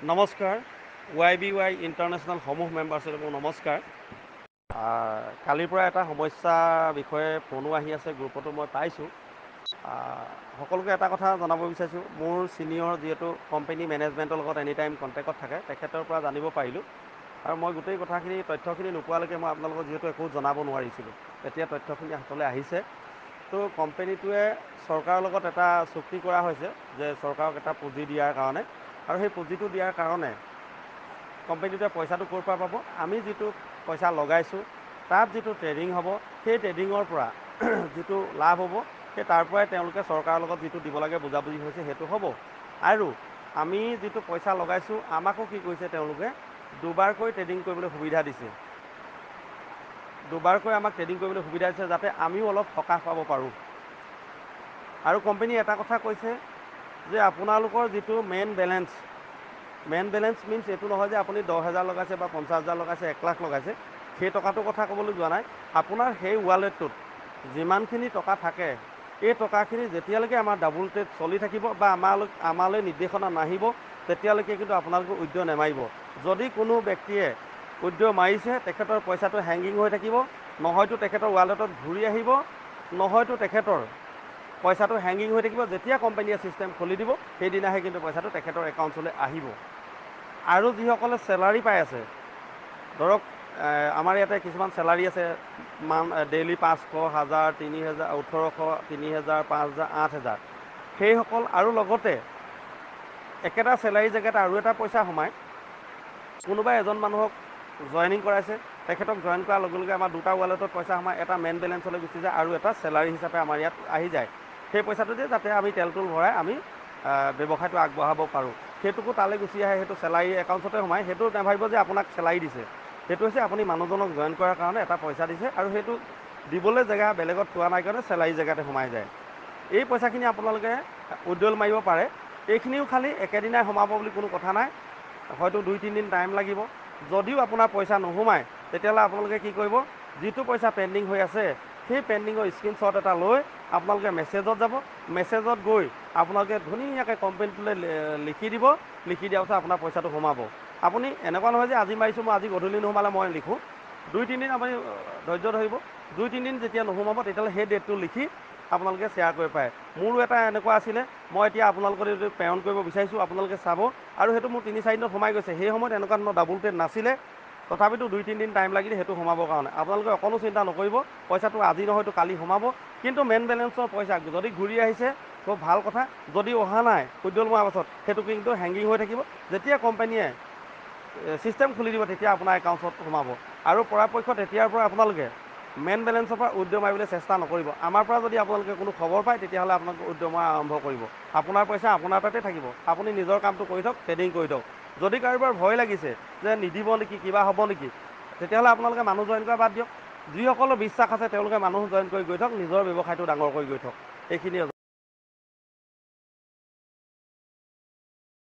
নমস্কাৰ, YBY international সমূহ মেম্বাৰছলৈ মোৰ নমস্কাৰ। কালিৰ পৰা এটা সমস্যাৰ বিষয়ে ফোনো আহি আছে, গ্ৰুপতো মই পাইছোঁ। সকলোকে এটা কথা জনাব বিচাৰিছোঁ, মোৰ ছিনিয়ৰ যিহেতু কোম্পানী মেনেজমেণ্টৰ লগত এনি টাইম কণ্টেক্টত থাকে, তেখেতৰ পৰা জানিব পাৰিলোঁ। আৰু মই গোটেই কথাখিনি তথ্যখিনি নোপোৱালৈকে মই আপোনালোকক যিহেতু একো জনাব নোৱাৰিছিলোঁ। এতিয়া তথ্যখিনি হাতলৈ আহিছে। তো কোম্পানীটোৱে চৰকাৰৰ লগত এটা চুক্তি কৰা হৈছে যে চৰকাৰক এটা পুঁজি দিয়াৰ কাৰণে, আৰু সেই পুঁজিটো দিয়াৰ কাৰণে কোম্পানীটোৱে পইচাটো ক'ৰ পৰা পাব, আমি যিটো পইচা লগাইছোঁ তাত যিটো ট্ৰেডিং হ'ব, সেই ট্ৰেডিঙৰ পৰা যিটো লাভ হ'ব, সেই তাৰ পৰাই তেওঁলোকে চৰকাৰৰ লগত যিটো দিব লাগে বুজাবুজি হৈছে সেইটো হ'ব। আৰু আমি যিটো পইচা লগাইছোঁ, আমাকো কি কৰিছে তেওঁলোকে দুবাৰকৈ ট্ৰেডিং কৰিবলৈ সুবিধা দিছে। দুবাৰকৈ আমাক ট্ৰেডিং কৰিবলৈ সুবিধা দিছে, যাতে আমিও অলপ সকাহ পাব পাৰোঁ। আৰু কোম্পানীয়ে এটা কথা কৈছে যে আপোনালোকৰ যিটো মেইন বেলেঞ্চ মিনছ এইটো নহয় যে আপুনি 10,000 লগাইছে বা 50,000 লগাইছে, 1 লাখ লগাইছে, সেই টকাটোৰ কথা ক'বলৈ যোৱা নাই। আপোনাৰ সেই ৱালেটটোত যিমানখিনি টকা থাকে, এই টকাখিনি যেতিয়ালৈকে আমাৰ ডাবুল ট্ৰেড চলি থাকিব বা আমালৈ নিৰ্দেশনা নাহিব, তেতিয়ালৈকে কিন্তু আপোনালোকে উইথড্ৰ নেমাৰিব। যদি কোনো ব্যক্তিয়ে উইথড্ৰ মাৰিছে, তেখেতৰ পইচাটো হেংগিং হৈ থাকিব, নহয়তো তেখেতৰ ৱালেটত ঘূৰি আহিব, নহয়তো তেখেতৰ পইচাটো হেংগিং হৈ থাকিব। যেতিয়া কোম্পানীয়ে ছিষ্টেম খুলি দিব, সেইদিনাহে কিন্তু পইচাটো তেখেতৰ একাউণ্টলৈ আহিব। আৰু যিসকলে চেলাৰী পাই আছে, ধৰক আমাৰ ইয়াতে কিছুমান চেলাৰী আছে, ডেইলি 500, 1000, 3000, 1800, 3000, 5000, 8000, সেইসকল আৰু লগতে একেটা চেলাৰী জেগাত আৰু এটা পইচা সোমায়। কোনোবাই এজন মানুহক জইনিং কৰাইছে, তেখেতক জইন কৰাৰ লগে লগে আমাৰ দুটা ৱালেটত পইচা সোমায়, এটা মেইন বেলেঞ্চলৈ গুচি যায় আৰু এটা চেলাৰী হিচাপে আমাৰ ইয়াত আহি যায়। সেই পইচাটো দিয়ে যাতে আমি তেল তুল ভৰাই আমি ব্যৱসায়টো আগবঢ়াব পাৰোঁ। সেইটোকো তালৈ গুচি আহে, সেইটো চেলাৰী একাউণ্টতে সোমায়। সেইটো নাভাবিব যে আপোনাক চেলাৰী দিছে, সেইটো হৈছে আপুনি মানুহজনক জইন কৰাৰ কাৰণে এটা পইচা দিছে, আৰু সেইটো দিবলৈ জেগা বেলেগত পোৱা নাই কাৰণে চেলাৰী জেগাতে সোমাই যায়। এই পইচাখিনি আপোনালোকে উইথড্ৰল মাৰিব পাৰে। এইখিনিও খালি একেদিনাই সোমাব বুলি কোনো কথা নাই, হয়তো 2-3 দিন টাইম লাগিব। যদিও আপোনাৰ পইচা নোসোমায়, তেতিয়াহ'লে আপোনালোকে কি কৰিব, যিটো পইচা পেণ্ডিং হৈ আছে, সেই পেণ্ডিঙৰ স্ক্ৰীনশ্বট এটা লৈ আপোনালোকে মেছেজত যাব, মেছেজত গৈ আপোনালোকে ধুনীয়াকৈ কোম্পানীটোলৈ লিখি দিব। লিখি দিয়াৰ পাছত আপোনাৰ পইচাটো সোমাব। আপুনি এনেকুৱা নহয় যে আজি মাৰিছোঁ, মই আজি গধূলি নোসোমালে মই লিখোঁ। 2-3 দিন আপুনি ধৈৰ্য ধৰিব। 2-3 দিন যেতিয়া নোসোমাব, তেতিয়াহ'লে সেই ডেটটো লিখি আপোনালোকে শ্বেয়াৰ কৰিব পাৰে। মোৰো এটা এনেকুৱা আছিলে, মই এতিয়া আপোনালোকৰ যদি প্ৰেৰণ কৰিব বিচাৰিছোঁ, আপোনালোকে চাব। আৰু সেইটো মোৰ 3-4 দিনত সোমাই গৈছে। সেই সময়ত এনেকুৱা ধৰণৰ ডাবুল ট্ৰেড নাছিলে, তথাপিতো 2-3 দিন টাইম লাগিলে সেইটো সোমাবৰ কাৰণে। আপোনালোকে অকণো চিন্তা নকৰিব, পইচাটো আজি নহয়তো কালি সোমাব। কিন্তু মেইন বেলেঞ্চৰ পইচা যদি ঘূৰি আহিছে, খুব ভাল কথা। যদি অহা নাই উইথড্ৰল মৰাৰ পাছত, সেইটো কিন্তু হেংগিং হৈ থাকিব। যেতিয়া কোম্পানীয়ে ছিষ্টেম খুলি দিব, তেতিয়া আপোনাৰ একাউণ্টত সোমাব। আৰু পৰাপক্ষত তেতিয়াৰ পৰা আপোনালোকে মেইন বেলেঞ্চৰ পৰা উইথড্ৰ মাৰিবলৈ চেষ্টা নকৰিব। আমাৰ পৰা যদি আপোনালোকে কোনো খবৰ পায়, তেতিয়াহ'লে আপোনালোকে উইথড্ৰ মৰা আৰম্ভ কৰিব। আপোনাৰ পইচা আপোনাৰ তাতে থাকিব, আপুনি নিজৰ কামটো কৰি থওক, ট্ৰেডিং কৰি থওক। যদি কাৰোবাৰ ভয় লাগিছে যে নিদিব নেকি, কিবা হ'ব নেকি, তেতিয়াহ'লে আপোনালোকে মানুহ জইন কৰা বাদ দিয়ক। যিসকলৰ বিশ্বাস আছে তেওঁলোকে মানুহ জইন কৰি গৈ থওক, নিজৰ ব্যৱসায়টো ডাঙৰ কৰি গৈ থওক। এইখিনিয়ে।